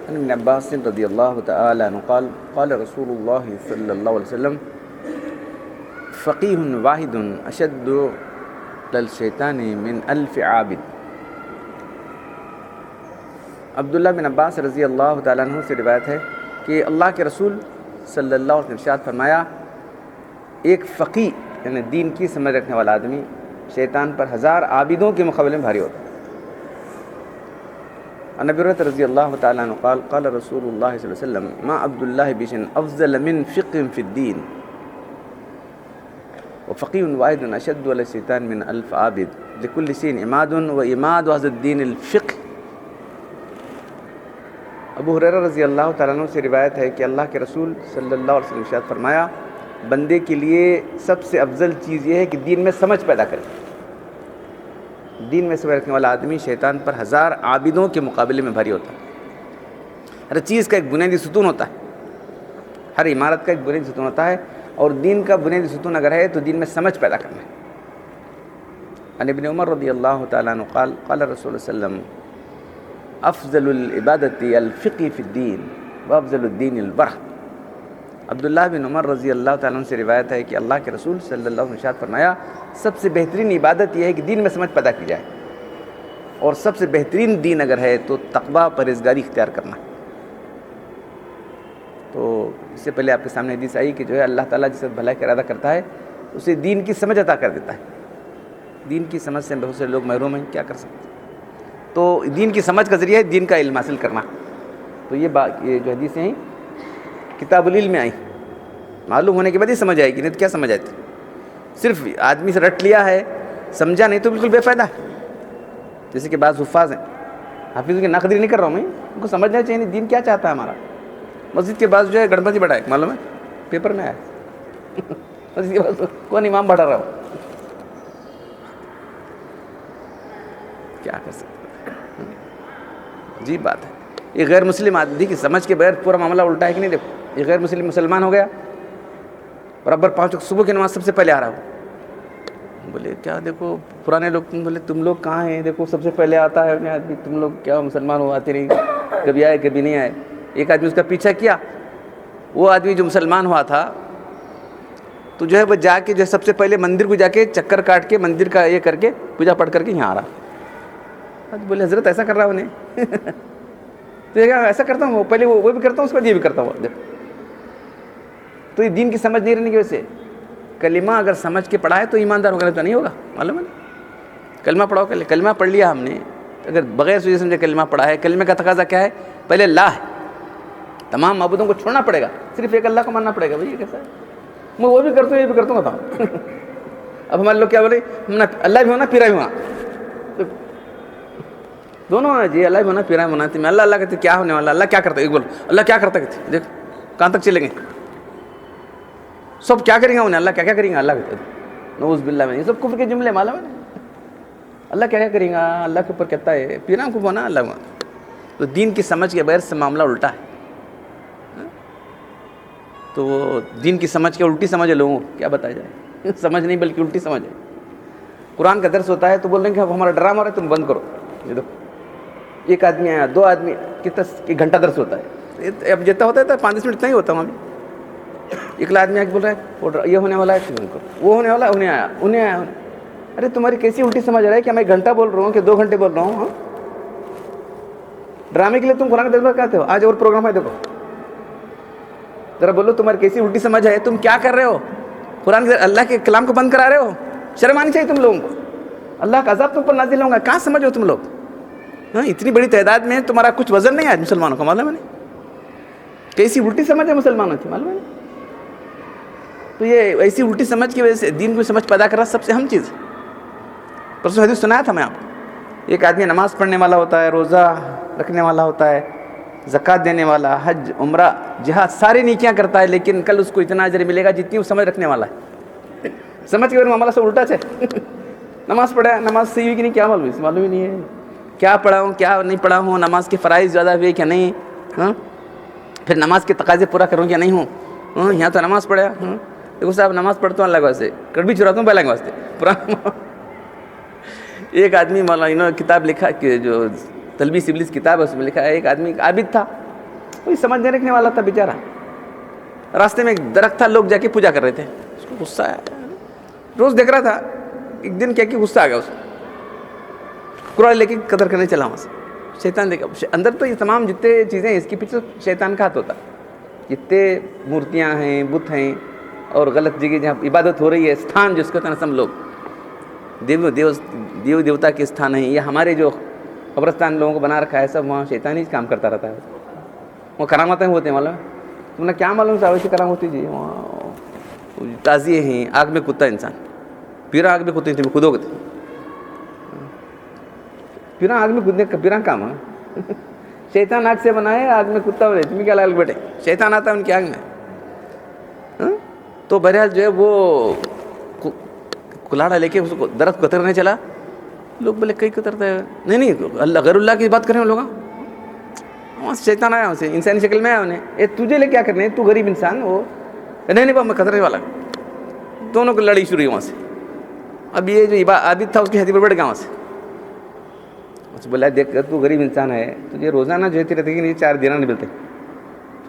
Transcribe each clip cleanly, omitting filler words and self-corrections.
عن ابن عباس رضی اللہ تعالی عنہ قال قال رسول اللہ صلی اللہ علیہ وسلم فقیہ واحد اشد للشیطان من الف عابد. عبداللہ بن عباس رضی اللہ تعالیٰ عنہ سے روایت ہے کہ اللہ کے رسول صلی اللہ علیہ وسلم ارشاد فرمایا ایک فقیہ یعنی دین کی سمجھ رکھنے والا آدمی شیطان پر 1000 عابدوں کے مقابلے میں بھاری ہوتا ہے. عن ابی ہریرہ رضی اللہ تعالیٰ عنہ قال قال رسول اللہ صلی اللہ علیہ وسلم ما عبد اللہ بشن افضل من فقہ فی الدین وفقیہ واحد اشد علی الشیطان من الف عابد لکل شیء عماد وعماد هذا الدین الفقہ. ابو ہریرہ رضی اللہ تعالیٰ عنہ سے روایت ہے کہ اللہ کے رسول صلی اللہ علیہ وسلم ارشاد فرمایا بندے کے لیے سب سے افضل چیز یہ ہے کہ دین میں سمجھ پیدا کرے. دین میں سمجھ رکھنے والا آدمی شیطان پر 1000 عابدوں کے مقابلے میں بھاری ہوتا ہے. ہر چیز کا ایک بنیادی ستون ہوتا ہے, ہر عمارت کا ایک بنیادی ستون ہوتا ہے, اور دین کا بنیادی ستون اگر ہے تو دین میں سمجھ پیدا کرنا ہے. عن ابن عمر رضی اللہ تعالیٰ عنہ قال قال رسول اللہ صلی اللہ علیہ وسلم افضل العبادت الفقہ فی الدین وافضل الدین الورع. عبداللہ بن عمر رضی اللہ تعالیٰ عنہ سے روایت ہے کہ اللہ کے رسول صلی اللہ علیہ وسلم نے ارشاد فرمایا سب سے بہترین عبادت یہ ہے کہ دین میں سمجھ پیدا کی جائے, اور سب سے بہترین دین اگر ہے تو تقویٰ پرہیزگاری اختیار کرنا. تو اس سے پہلے آپ کے سامنے حدیث آئی کہ جو ہے اللہ تعالیٰ جس سے بھلائی کا ارادہ کرتا ہے اسے دین کی سمجھ عطا کر دیتا ہے. دین کی سمجھ سے بہت سے لوگ محروم ہیں, کیا کر سکتے. تو دین کی سمجھ کا ذریعہ ہے دین کا علم حاصل کرنا. تو یہ جو حدیثیں ہیں کتاب العلم میں آئی, معلوم ہونے کے بعد ہی سمجھ آئے گی, نہیں تو کیا سمجھ آتی. صرف آدمی سے رٹ لیا ہے سمجھا نہیں تو بالکل بے فائدہ ہے. جیسے کہ بعض حفاظ ہیں, حافظوں کی ناقدری نہیں کر رہا ہوں میں, ان کو سمجھنا چاہیے دین کیا چاہتا ہے ہمارا. مسجد کے بعد جو ہے گنپتی بڑھا ہے, معلوم ہے پیپر میں آیا مسجد کے بعد کون امام بڑھا رہا ہو, کیا کر سکتے. عجیب بات ہے. یہ غیر مسلم آدمی کی سمجھ کے بغیر پورا معاملہ الٹا ہے کہ نہیں. دیکھو یہ غیر مسلم مسلمان ہو گیا, برابر 5 وقت صبح کی نماز سب سے پہلے آ رہا ہو. بولے کیا دیکھو پرانے لوگ, بولے تم لوگ کہاں ہیں, دیکھو سب سے پہلے آتا ہے اپنے آدمی, تم لوگ کیا مسلمان ہو آتے نہیں, کبھی آئے کبھی نہیں آئے. ایک آدمی اس کا پیچھا کیا, وہ آدمی جو مسلمان ہوا تھا تو جو ہے وہ جا کے جو ہے سب سے پہلے مندر کو جا کے چکر کاٹ کے مندر کا یہ کر کے پوجا پڑھ کر کے یہاں آ رہا. بولے حضرت ایسا کر رہا ہوں انہیں تو یہ ایسا کرتا ہوں, پہلے وہ بھی کرتا ہوں, اس کے بعد یہ بھی کرتا ہوں. تو یہ دین کی سمجھ نہیں رہنے کی وجہ سے. کلمہ اگر سمجھ کے پڑھا ہے تو ایماندار ہوگا, تو نہیں ہوگا. معلوم ہے کلمہ پڑھاؤ, کلمہ پڑھ لیا ہم نے, اگر بغیر سوچے سمجھے کلمہ پڑھا ہے, کلمے کا تقاضا کیا ہے, پہلے اللہ ہے, تمام معبودوں کو چھوڑنا پڑے گا, صرف ایک اللہ کو ماننا پڑے گا. بھائی یہ کیسا ہے, میں وہ بھی کرتا ہوں یہ بھی کرتا ہوں بتاؤں. اب ہمارے لوگ کیا بولے, اللہ بھی ہونا پیرا بھی ہونا, دونوں ہونا جی, اللہ بھی ہونا پیرا بھی ہونا. میں اللہ اللہ کہتے کیا ہونے والا, اللہ کیا کرتا ہے, ایک بول اللہ کیا کرتا کہتے, دیکھ کہاں تک چلیں گے, سب کیا کریں گے انہیں, اللہ کیا کیا کریں گا, اللہ کہتے نعوذ باللہ میں, یہ سب کفر کے جملے معلوم ہے. اللہ کیا کیا کریں گا, اللہ کے اوپر کہتا ہے پیرا کو ہونا اللہ ہونا. تو دین کی سمجھ کے بغیر سے معاملہ الٹا ہے. تو وہ دین کی سمجھ کے الٹی سمجھ ہے لوگوں کو, کیا بتایا جائے, سمجھ نہیں بلکہ الٹی سمجھ ہے. قرآن کا درس ہوتا ہے تو بول رہے ہیں کہ ہمارا ڈرامہ ہو رہا ہے تم بند کرو. یہ دیکھو ایک آدمی آیا, 2 آدمی, کتنا گھنٹہ درس ہوتا ہے, اب جتنا ہوتا ہے تو 5-10 منٹ اتنا ہی ہوتا ہے. وہاں بھی ایک آدمی آ کے بول رہا ہے یہ ہونے والا ہے, بند کرو, وہ ہونے والا ہے, انہیں آیا. ارے تمہاری کیسی الٹی سمجھ رہا ہے کہ میں 1 گھنٹہ بول رہا ہوں کہ 2 گھنٹے بول رہا ہوں. ہاں ڈرامے کے لیے تم قرآن کا درس کہتے ہو, آج اور پروگرام ہے دیکھو, ذرا بولو تمہاری کیسی الٹی سمجھ ہے, تم کیا کر رہے ہو, قرآن کے اللہ کے کلام کو بند کرا رہے ہو. شرم آنی چاہیے تم لوگوں کو, اللہ کا عذاب تم پر نازل ہوگا. کہاں سمجھ ہو تم لوگ, ہاں اتنی بڑی تعداد میں تمہارا کچھ وزن نہیں ہے آج مسلمانوں کا, معلوم ہے نہیں, کیسی الٹی سمجھ ہے مسلمانوں کی, معلوم ہے. تو یہ ایسی الٹی سمجھ کی وجہ سے دین کو سمجھ پیدا کرنا سب سے اہم چیز ہے. پرسوں حدیث سنایا تھا میں آپ کو, ایک آدمی نماز پڑھنے والا ہوتا ہے, روزہ رکھنے والا ہوتا ہے, زکوٰۃ دینے والا, حج عمرہ جہاد ساری نیکیاں کرتا ہے, لیکن کل اس کو اتنا اجر ملے گا جتنی وہ سمجھ رکھنے والا ہے. سمجھ کے معاملہ سے الٹا ہے. نماز پڑھا, نماز صحیح ہوئی کہ نہیں کیا معلوم ہی نہیں ہے, کیا پڑھا ہوں کیا نہیں پڑھا ہوں, نماز کے فرائض زیادہ ہوئے کیا نہیں, ہاں پھر نماز کے تقاضے پورا کروں کیا نہیں ہوں. ہاں یہاں تو نماز پڑھا, ہاں دیکھو صاحب نماز پڑھتا ہوں اللہ کے واسطے, کڑبی چراتا ہوں پہلے کے واسطے پرانا. ایک آدمی مولانا کتاب لکھا کہ جو تلبیس ابلیس کتاب ہے, اس میں لکھا ہے ایک آدمی عابد تھا, کوئی سمجھ نہیں رکھنے والا تھا بیچارہ. راستے میں ایک درخت تھا, لوگ جا کے پوجا کر رہے تھے, اس کو غصہ آیا, روز دیکھ رہا تھا, ایک دن کیا کہ غصہ آ گیا, اس قرآن لے کے قدر کرنے چلا وہاں سے. شیطان دیکھا اندر تو یہ تمام جتنے چیزیں ہیں اس کے پیچھے شیطان کا ہاتھ ہوتا, جتنے مورتیاں ہیں, بت ہیں, اور غلط جگہ جہاں عبادت ہو رہی ہے, استھان جس کو ہم لوگ دیو دیوتا کے استھان ہیں, یا ہمارے جو قبرستان لوگوں کو بنا رکھا ہے, سب وہاں شیطان ہی کام کرتا رہتا ہے. وہ کرامتیں ہوتے ہیں, معلوم ہے تم نے کیا معلوم صاحب ایسی کرام ہوتی جی, وہاں تازیے ہیں, آگ میں کودتا انسان, پیرا آگ میں کودتے ہیں, کودو گے پیرا آگ میں کودنے کا پیرا کام ہے. شیطان آگ سے بنائے, آگ میں کودتا ہو, تمہیں کیا لال بیٹے, شیطان آتا ہے ان کی آگ میں. تو بہرحال جو ہے وہ کلاڑا لے کے اس کو درخت کترنے چلا. لوگ بولے کئی کترتا ہے, نہیں اللہ غیر اللہ کی بات کریں لوگ. وہاں سے شیطان آیا, وہاں سے انسانی شکل میں آیا انہیں, اے تجھے لے کیا کرنے, تو غریب انسان, وہ نہیں میں کترنے والا. دونوں کو لڑائی شروع ہوئی وہاں سے. اب یہ جو عابد تھا اس کی ہتھی پر بیٹھ گیا وہاں سے. بولا دیکھ تو غریب انسان ہے, تجھے روزانہ جو ہے رہتے کہ نہیں 4 دینار نہیں ملتے,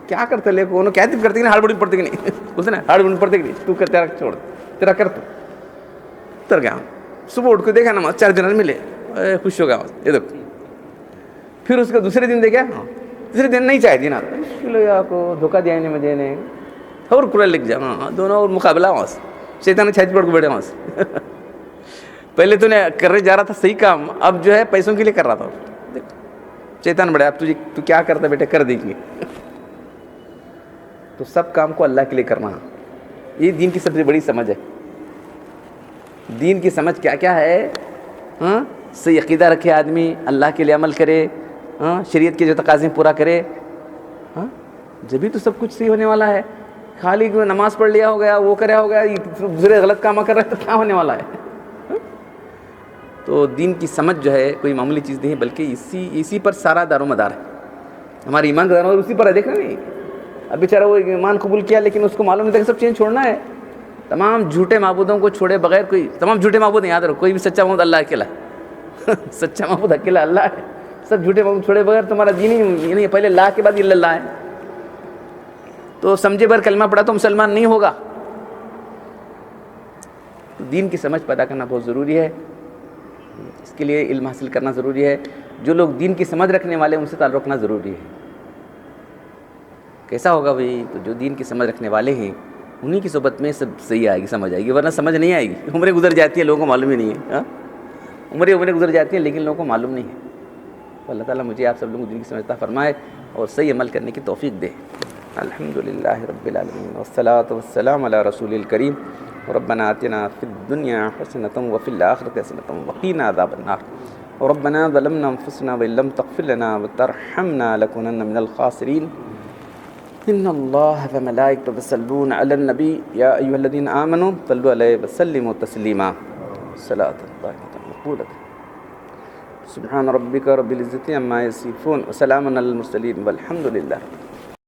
کیا کرتے لے کو کیا کرتے کہ نہیں, ہاڑ بڑی پڑتے کہ نہیں, بولتے نا ہاڑ بڑی پڑتے کہ نہیں, تو کر تیرا چھوڑ, تیرا کر تو اتر گیا. صبح اٹھ کے دیکھا نا 4 دینار ملے, خوش ہو گیا. یہ دیکھو پھر اس کا دوسرے دن دیکھا, دوسرے دن نہیں چاہے دینار, آپ کو دھوکہ دیا نہیں مجھے نے, اور قرآن لکھ جا. ہاں دونوں اور مقابلہ وہاں سے, شیطان نے چھت پڑ کے بیٹھے وہاں سے. پہلے تو نے کرنے جا رہا تھا صحیح کام, اب جو ہے پیسوں کے لیے کر رہا تھا. شیطان بڑے, اب تو کیا کرتا بیٹے, کر دیں گے. تو سب کام کو اللہ کے لیے کرنا, یہ دین کی سب سے بڑی سمجھ ہے. دین کی سمجھ کیا کیا ہے, ہاں صحیح عقیدہ رکھے آدمی, اللہ کے لیے عمل کرے, ہاں شریعت کے جو تقاضے پورا کرے, ہاں جبھی تو سب کچھ صحیح ہونے والا ہے. خالی نماز پڑھ لیا ہو گیا, وہ کریا ہو گیا, دوسرے غلط کام کر رہے تو کیا ہونے والا ہے. تو دین کی سمجھ جو ہے کوئی معمولی چیز نہیں ہے, بلکہ اسی پر سارا دار و مدار ہے. ہماری ایمان کا دار و مدار اسی پر ہے. دیکھ رہے نہیں, اب بیچارہ وہ ایمان قبول کیا لیکن اس کو معلوم نہیں تھا کہ سب چیزیں چھوڑنا ہے. تمام جھوٹے معبودوں کو چھوڑے بغیر کوئی, تمام جھوٹے معبود ہیں, یاد رکھو, کوئی بھی سچا معبود اللہ اکیلا ہے. سچا معبود اکیلا اللہ ہے. سب جھوٹے معبود چھوڑے بغیر تمہارا دین ہی نہیں, پہلے لا کے بعد اللہ ہے. تو سمجھے بغیر کلمہ پڑھا تو مسلمان نہیں ہوگا. دین کی سمجھ پیدا کرنا بہت ضروری ہے. اس کے لیے علم حاصل کرنا ضروری ہے. جو لوگ دین کی سمجھ رکھنے والے ہیں ان سے تعلق رکھنا ضروری ہے. کیسا ہوگا بھائی, تو جو دین کی سمجھ رکھنے والے ہیں انہی کی صحبت میں سب صحیح آئے گی, سمجھ آئے گی, ورنہ سمجھ نہیں آئے گی. عمریں گزر جاتی ہیں, لوگوں کو معلوم ہی نہیں ہے. عمریں گزر جاتی ہیں لیکن لوگوں کو معلوم نہیں ہے. اللہ تعالیٰ مجھے آپ سب لوگوں کو دین کی سمجھتا فرمائے اور صحیح عمل کرنے کی توفیق دے. الحمدللہ رب العالمین والصلاۃ والسلام علی رسول الکریم. ربنا آتنا فی الدنیا حسنۃ وفی الآخرۃ حسنۃ وقنا عذاب النار. ربنا ظلمنا انفسنا وان لم تغفر لنا وترحمنا لنكونن من الخاسرین. ان اللہ وملائکتہ یصلون علی النبی یا ایھا الذین آمنوا صلوا علیہ وسلموا تسلیما. صلاۃ مقبولۃ. سبحان ربک رب العزۃ عما یصفون وسلام علی المرسلین والحمد للہ.